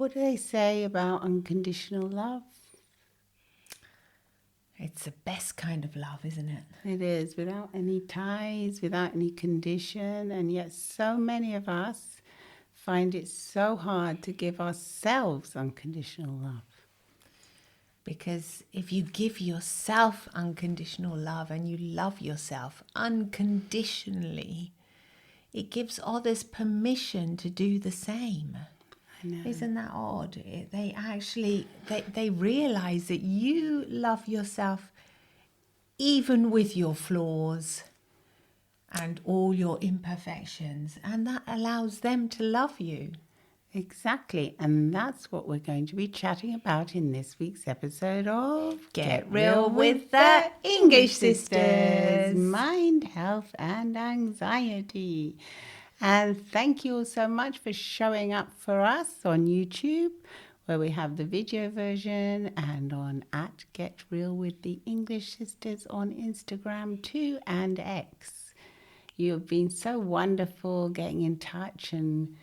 what do they say about unconditional love? It's the best kind of love, isn't it? It is, without any ties, without any condition, and yet so many of us find it so hard to give ourselves unconditional love. Because if you give yourself unconditional love and you love yourself unconditionally, it gives others permission to do the same. I know. Isn't that odd? They realize that you love yourself even with your flaws and all your imperfections, and that allows them to love you. Exactly, and that's what we're going to be chatting about in this week's episode of Get Real with the English Sisters. Mind, health and anxiety. And thank you all so much for showing up for us on YouTube, where we have the video version, and on @GetRealWithTheEnglishSisters on Instagram too, and X. You've been so wonderful getting in touch and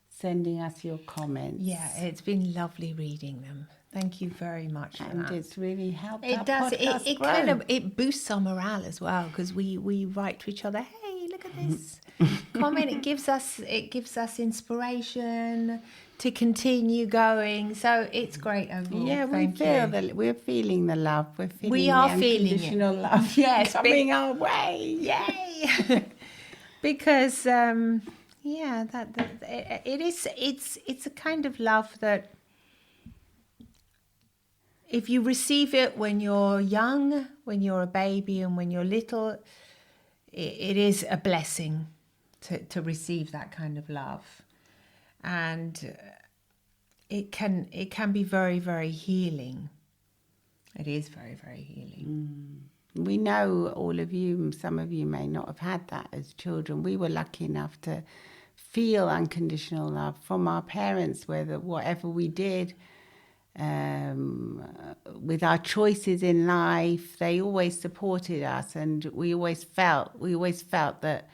sending us your comments. Yeah, it's been lovely reading them. Thank you very much for And that. it's really helped It our does. podcast It grow. kind of boosts our morale as well, because we write to each other. Hey, look at this comment. It gives us inspiration to continue going. So it's great overall. Yeah, Thank you. we're feeling the love. We're feeling We the are feeling it. unconditional love. Yes, coming our way. Yay! Because it's a kind of love that if you receive it when you're young, when you're a baby, and when you're little, it is a blessing to receive that kind of love, and it can be very, very healing. It is very, very healing. We know all of you, some of you may not have had that as children. We were lucky enough to feel unconditional love from our parents, whatever we did, with our choices in life, they always supported us, and we always felt that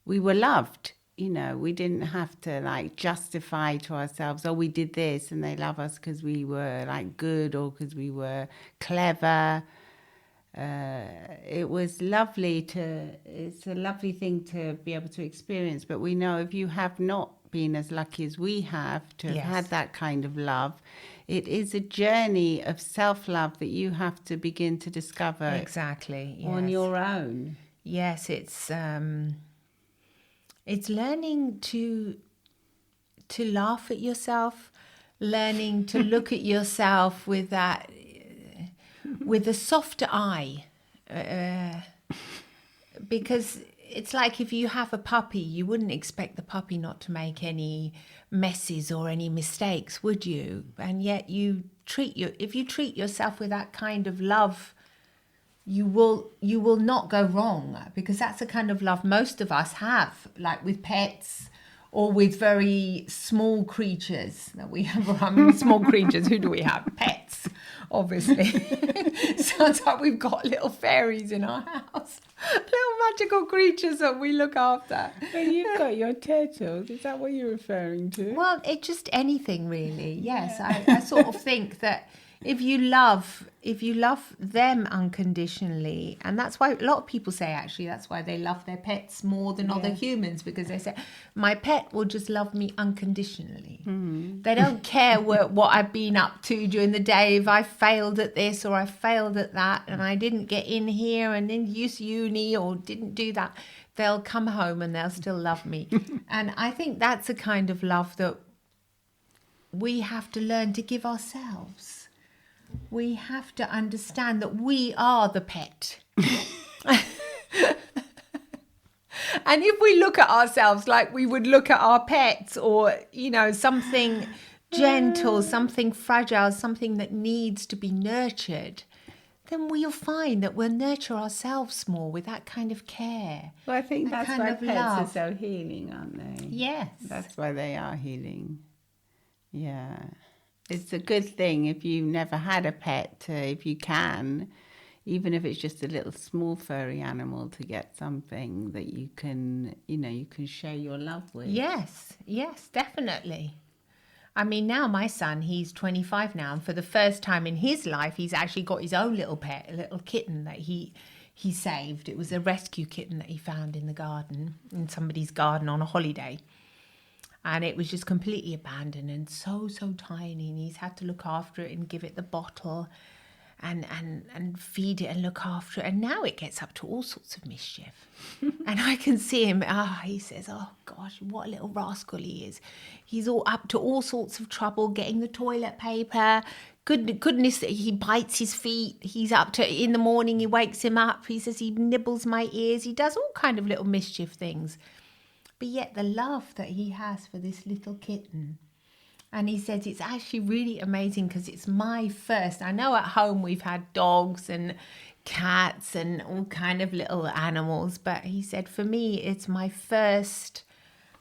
we were loved. You know, we didn't have to like justify to ourselves, oh, we did this and they love us because we were like good or because we were clever. It was it's a lovely thing to be able to experience, but we know if you have not been as lucky as we have to have had that kind of love, it is a journey of self-love that you have to begin to discover Exactly. Yes. on your own. Yes, it's learning to laugh at yourself, learning to look at yourself with a softer eye, because it's like if you have a puppy, you wouldn't expect the puppy not to make any messes or any mistakes, would you? And yet if you treat yourself with that kind of love, you will not go wrong, because that's the kind of love most of us have, like with pets or with very small creatures that we have around. Small creatures, who do we have? Pets, obviously. Sounds like we've got little fairies in our house, little magical creatures that we look after. Well, you've got your turtles. Is that what you're referring to? Well, it's just anything really. Yes, yeah. I sort of think that if you love them unconditionally, and that's why a lot of people say, actually, that's why they love their pets more than other humans, because they say, my pet will just love me unconditionally. They don't care what I've been up to during the day, if I failed at this or I failed at that and I didn't get in here and didn't use uni or didn't do that. They'll come home and they'll still love me. And I think that's a kind of love that we have to learn to give ourselves. We have to understand that we are the pet. And if we look at ourselves like we would look at our pets, or, you know, something gentle, something fragile, something that needs to be nurtured, then we'll find that we'll nurture ourselves more with that kind of care. Well, I think that's why pets love are so healing, aren't they? Yes. That's why they are healing. Yeah. It's a good thing if you've never had a pet, if you can, even if it's just a little small furry animal, to get something that you can share your love with. Yes, definitely. I mean, now my son, he's 25 now, and for the first time in his life, he's actually got his own little pet, a little kitten that he saved. It was a rescue kitten that he found in the garden, in somebody's garden on a holiday. And it was just completely abandoned and so tiny, and he's had to look after it and give it the bottle and feed it and look after it. And now it gets up to all sorts of mischief. And I can see him, he says, oh gosh, what a little rascal he is. He's all up to all sorts of trouble, getting the toilet paper. Goodness, he bites his feet. He's up to, in the morning, he wakes him up. He says he nibbles my ears. He does all kind of little mischief things. But yet the love that he has for this little kitten. And he says it's actually really amazing because it's my first. I know at home we've had dogs and cats and all kind of little animals. But he said, for me, it's my first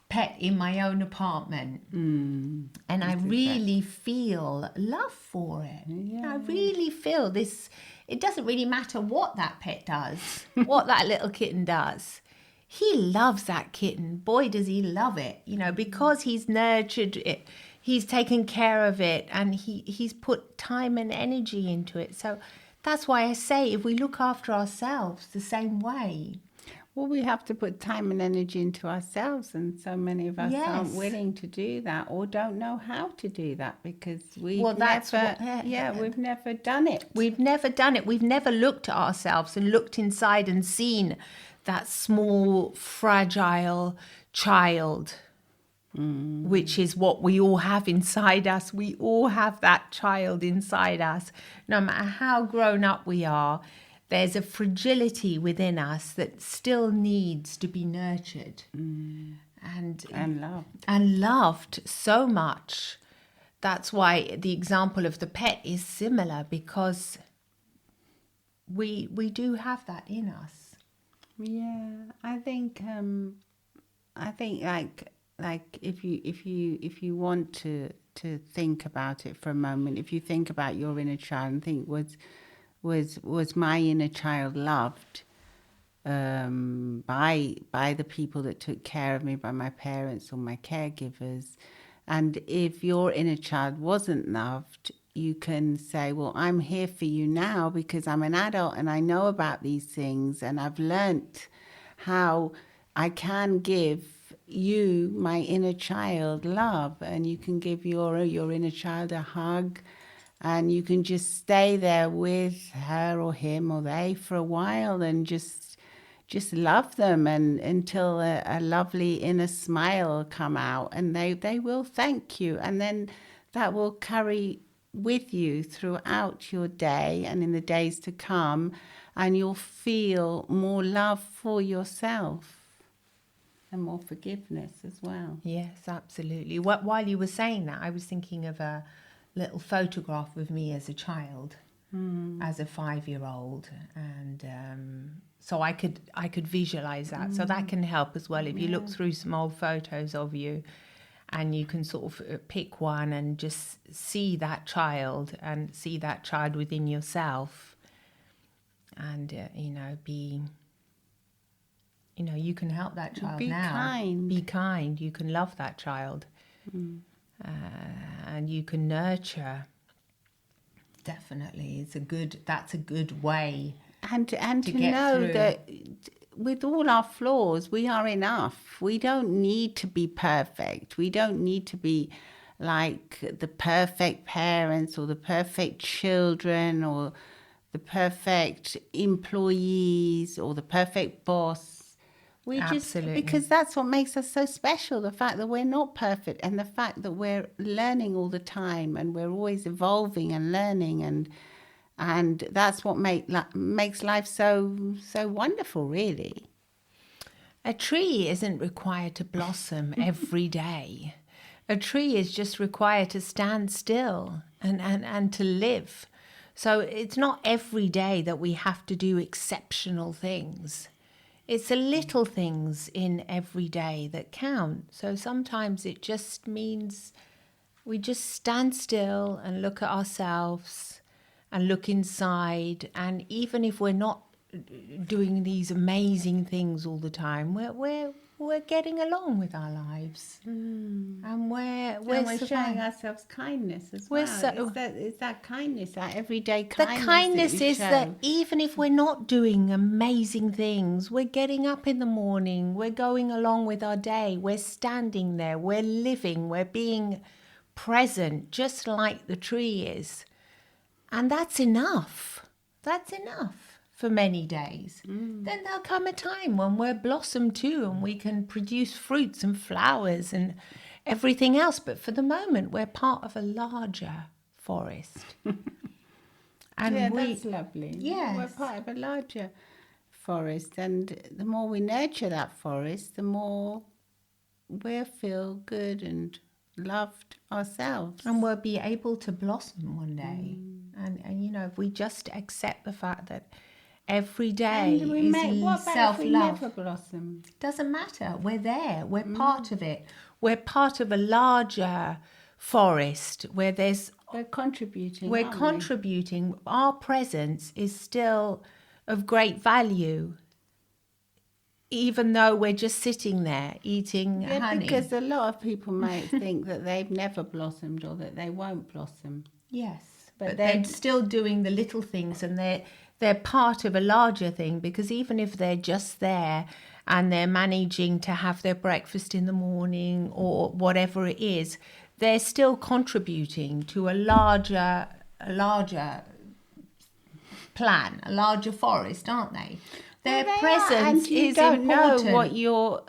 pet in my own apartment. And I really feel love for it. Yeah. I really feel this. It doesn't really matter what that pet does, what that little kitten does. He loves that kitten. Boy, does he love it, because he's nurtured it. He's taken care of it, and he's put time and energy into it. So that's why I say, if we look after ourselves the same way. Well, we have to put time and energy into ourselves, and so many of us aren't willing to do that or don't know how to do that because we've never done it. We've never done it. We've never looked at ourselves and looked inside and seen that small, fragile child, which is what we all have inside us. We all have that child inside us. No matter how grown up we are, there's a fragility within us that still needs to be nurtured and loved so much. That's why the example of the pet is similar, because we do have that in us. Yeah, I think like if you want to think about it for a moment, if you think about your inner child and think, was my inner child loved by the people that took care of me, by my parents or my caregivers? And if your inner child wasn't loved, you can say, well, I'm here for you now because I'm an adult and I know about these things and I've learnt how I can give you, my inner child, love. And you can give your inner child a hug, and you can just stay there with her or him or they for a while and just love them, and until a lovely inner smile will come out, and they will thank you, and then that will carry with you throughout your day and in the days to come, and you'll feel more love for yourself and more forgiveness as well. Yes, absolutely. While you were saying that, I was thinking of a little photograph of me as a child, as a 5-year-old, and so I could visualize that. So that can help as well if you look through some old photos of you, and you can sort of pick one and just see that child and see that child within yourself, and you can help that child now. Be kind. You can love that child, and you can nurture. Definitely, that's a good way. And to know that with all our flaws, we are enough. We don't need to be perfect. We don't need to be like the perfect parents or the perfect children or the perfect employees or the perfect boss. Absolutely. Because that's what makes us so special, the fact that we're not perfect and the fact that we're learning all the time and we're always evolving and learning, and that's what makes life so wonderful, really. A tree isn't required to blossom every day. A tree is just required to stand still and to live. So it's not every day that we have to do exceptional things. It's the little things in every day that count. So sometimes it just means we just stand still and look at ourselves and look inside. And even if we're not doing these amazing things all the time, we're we're getting along with our lives, and we're showing ourselves kindness as We're well. It's that kindness, that everyday The kindness. kindness that is show. that even if we're not doing amazing things, we're getting up in the morning, we're going along with our day, we're standing there, we're living, we're being present, just like the tree is. And that's enough. That's enough for many days. Then there'll come a time when we're blossom too, and we can produce fruits and flowers and everything else. But for the moment, we're part of a larger forest. And that's lovely. Yes. We're part of a larger forest, and the more we nurture that forest, the more we'll feel good and loved ourselves. And we'll be able to blossom one day. And you know, if we just accept the fact that every day And what about self-love. if we never blossom? Doesn't matter. We're there. We're part of it. We're part of a larger forest where We're contributing. we're aren't we? contributing. Our presence is still of great value, even though we're just sitting there eating honey. Because a lot of people might think that they've never blossomed or that they won't blossom. Yes, But but they're still doing the little things, and they're part of a larger thing, because even if they're just there and they're managing to have their breakfast in the morning or whatever it is, they're still contributing to a larger plan, a larger forest, aren't they? Their presence and you is don't important. know what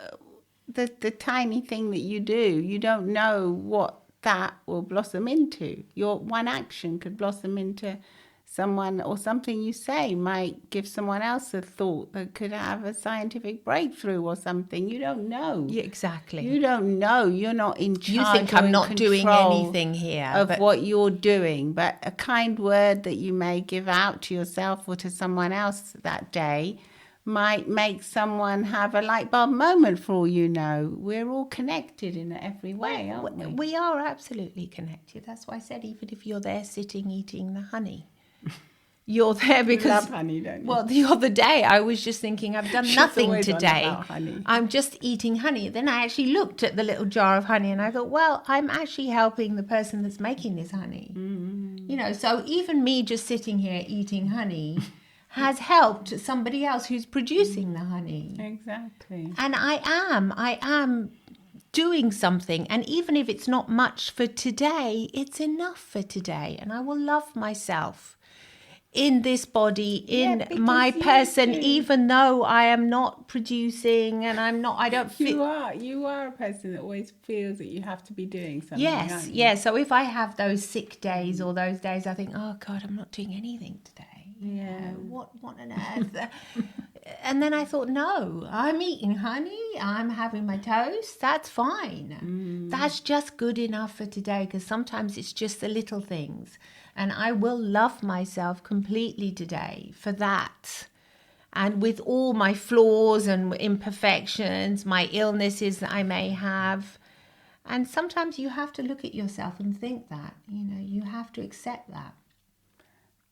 the tiny thing that you do. You don't know what that will blossom into. Your one action could blossom into someone, or something you say might give someone else a thought that could have a scientific breakthrough or something. You don't know. Yeah, exactly. You don't know. You're not in charge. You think or I'm in not doing control anything here, of but what you're doing. But a kind word that you may give out to yourself or to someone else that day might make someone have a light bulb moment, for all you know. We're all connected in every way, aren't we? we are absolutely connected. That's why I said, even if you're there sitting eating the honey, you're there because... You love honey, don't you? Well, the other day I was just thinking, I've done She's nothing always on today. about honey. I'm just eating honey. Then I actually looked at the little jar of honey and I thought, well, I'm actually helping the person that's making this honey. You know, so even me just sitting here eating honey has helped somebody else who's producing the honey. Exactly. And I am doing something. And even if it's not much for today, it's enough for today. And I will love myself in this body, in because my you person, do. even though I am not producing and I don't feel... You are a person that always feels that you have to be doing something. Yes, aren't you? yeah. So if I have those sick days or those days I think, oh God, I'm not doing anything today. Yeah. What on earth? And then I thought, no, I'm eating honey, I'm having my toast, that's fine. That's just good enough for today, because sometimes it's just the little things. And I will love myself completely today for that. And with all my flaws and imperfections, my illnesses that I may have. And sometimes you have to look at yourself and think that, you have to accept that.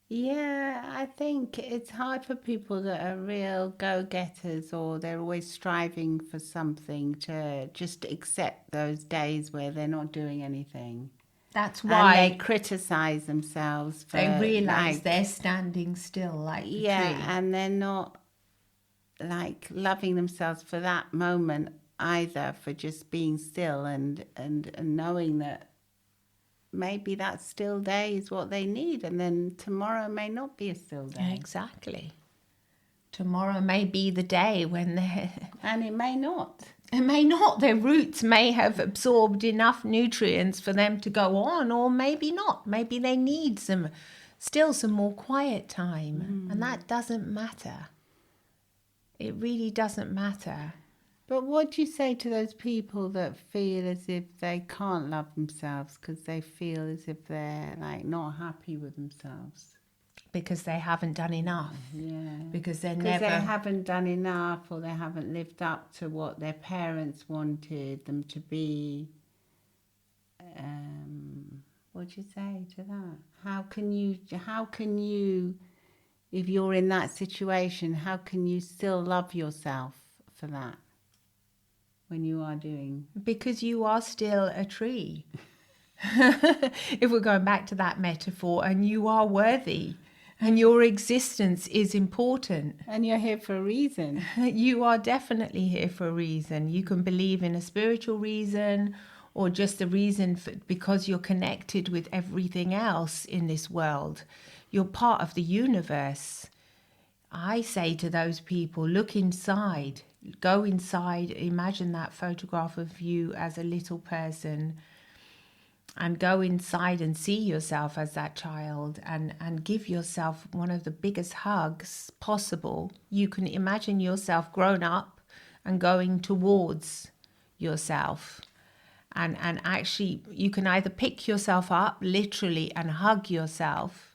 Yeah, I think it's hard for people that are real go-getters, or they're always striving for something, to just accept those days where they're not doing anything. That's why and they criticize themselves for, they realize like, they're standing still like the tree. and they're not like loving themselves for that moment either, for just being still and knowing that maybe that still day is what they need, and then tomorrow may not be a still day. Exactly. Tomorrow may be the day when and it may not. It may not. Their roots may have absorbed enough nutrients for them to go on, or maybe not. Maybe they need some more quiet time. And that doesn't matter. It really doesn't matter. But what do you say to those people that feel as if they can't love themselves because they feel as if they're like not happy with themselves? Because they haven't done enough. Yeah. Because they haven't done enough, or they haven't lived up to what their parents wanted them to be. What do you say to that? How can you, if you're in that situation, how can you still love yourself for that? when you are doing? Because you are still a tree. If we're going back to that metaphor, and you are worthy, and your existence is important. And you're here for a reason. You are definitely here for a reason. You can believe in a spiritual reason, or just a reason because you're connected with everything else in this world. You're part of the universe. I say to those people, look inside, go inside, imagine that photograph of you as a little person, and go inside and see yourself as that child, and give yourself one of the biggest hugs possible. You can imagine yourself grown up and going towards yourself. And actually, you can either pick yourself up literally and hug yourself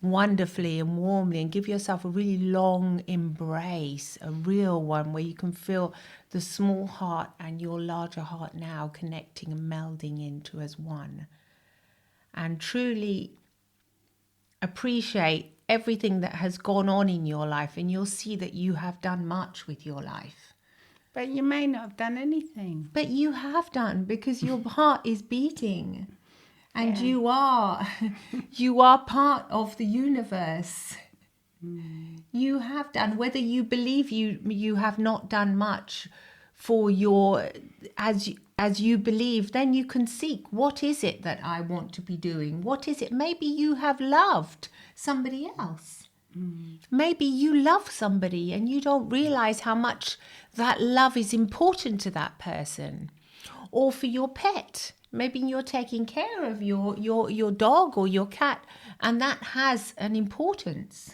wonderfully and warmly and give yourself a really long embrace, a real one where you can feel the small heart and your larger heart now connecting and melding into as one, and truly appreciate everything that has gone on in your life, and you'll see that you have done much with your life. But you may not have done anything. But you have done, because your heart is beating. And you are part of the universe. You have done, whether you believe you have not done much for your, as you believe, then you can seek, what is it that I want to be doing? What is it? Maybe you have loved somebody else. Maybe you love somebody and you don't realize how much that love is important to that person. Or for your pet. Maybe you're taking care of your dog or your cat, and that has an importance.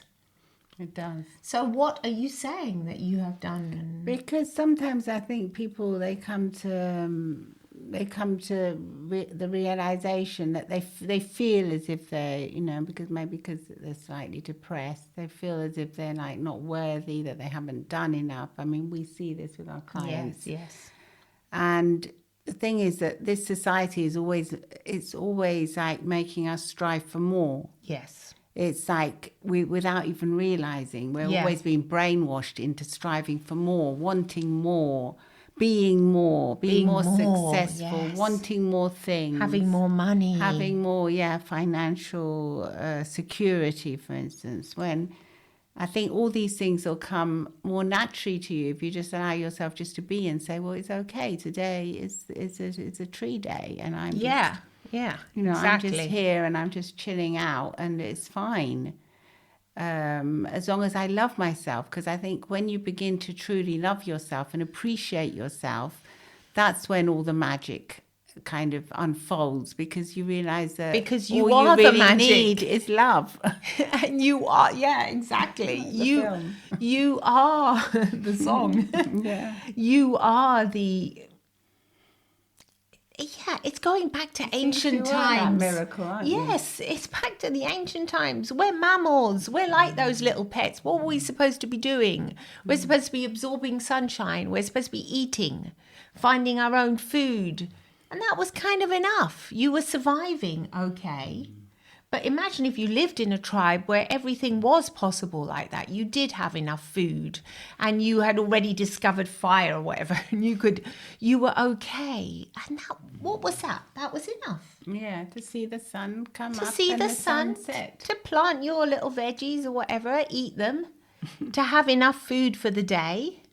It does. So what are you saying that you have done? Because sometimes I think people, they come to the realization that they feel as if they're, because they're slightly depressed, they feel as if they're like not worthy, that they haven't done enough. I mean, we see this with our clients. Yes. And the thing is that this society is always like making us strive for more. Yes. It's like without even realizing, we're always being brainwashed into striving for more, wanting more, being more successful, yes. wanting more things. Having more money. Having more, financial security, for instance, when I think all these things will come more naturally to you if you just allow yourself just to be and say, well, it's okay. Today is a tree day, and I'm exactly. I'm just here and I'm just chilling out, and it's fine. As long as I love myself, because I think when you begin to truly love yourself and appreciate yourself, that's when all the magic kind of unfolds, because you realize that because you all are you really the magic. need is love. And you are, exactly. You are the song. You are the. It's going back to ancient times. That miracle, aren't you? Yes, it's back to the ancient times. We're mammals. We're like those little pets. What were we supposed to be doing? We're supposed to be absorbing sunshine. We're supposed to be eating, finding our own food. And that was kind of enough. You were surviving, okay. But imagine if you lived in a tribe where everything was possible like that. You did have enough food and you had already discovered fire or whatever, and you were okay. And what was that? That was enough. Yeah, to see the sun come up. To see and the sun set. To plant your little veggies or whatever, eat them, to have enough food for the day.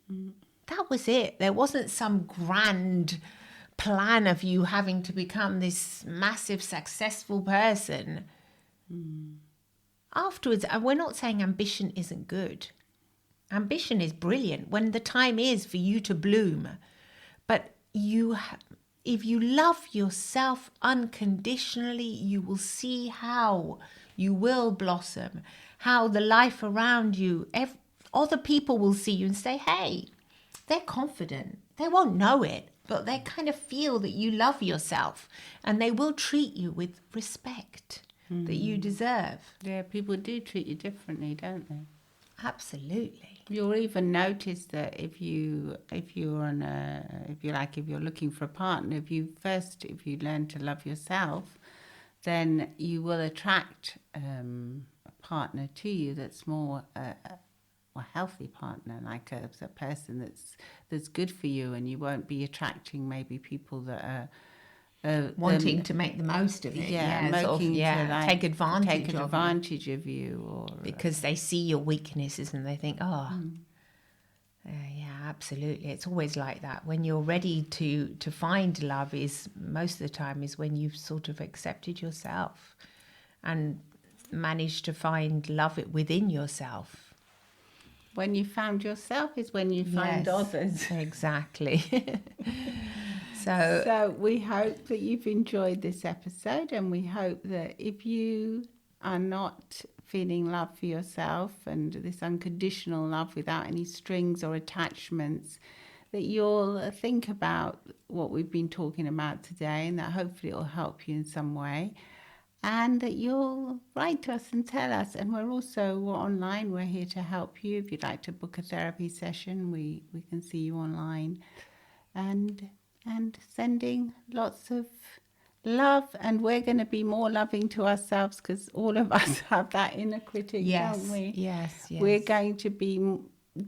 That was it. There wasn't some grand plan of you having to become this massive successful person. Afterwards, we're not saying ambition isn't good. Ambition is brilliant when the time is for you to bloom. But if you love yourself unconditionally, you will see how you will blossom, how the life around you, other people will see you and say, hey, they're confident. They won't know it, but they kind of feel that you love yourself, and they will treat you with respect that you deserve. Yeah, people do treat you differently, don't they? Absolutely. You'll even notice that if you're looking for a partner, if you learn to love yourself, then you will attract a partner to you that's more healthy partner, like a person that's good for you, and you won't be attracting maybe people that are wanting to make the most of it, take advantage of you, or because they see your weaknesses and they think, yeah, absolutely. It's always like that. When you're ready to find love, is most of the time is when you've sort of accepted yourself and managed to find love within yourself. When you found yourself is when you find others. Exactly. So we hope that you've enjoyed this episode, and we hope that if you are not feeling love for yourself and this unconditional love without any strings or attachments, that you'll think about what we've been talking about today, and that hopefully it will help you in some way, and that you'll write to us and tell us. And we're online. We're here to help you. If you'd like to book a therapy session, we can see you online. And sending lots of love, and we're going to be more loving to ourselves, because all of us have that inner critic, don't we? Yes. We're going to be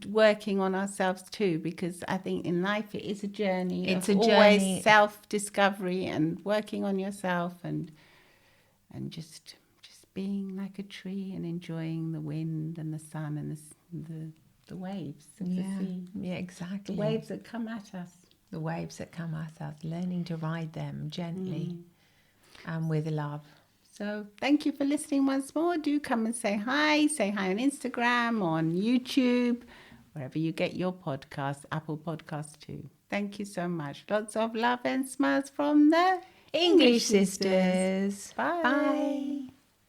working on ourselves too, because I think in life it is a journey. It's always self-discovery and working on yourself, and just being like a tree and enjoying the wind and the sun and the waves of the sea. Yeah, exactly. The waves that come at us. The waves that come at us, learning to ride them gently and with love. So thank you for listening once more. Do come and say hi. Say hi on Instagram, on YouTube, wherever you get your podcasts, Apple Podcasts too. Thank you so much. Lots of love and smiles from the English Sisters. Bye. Bye.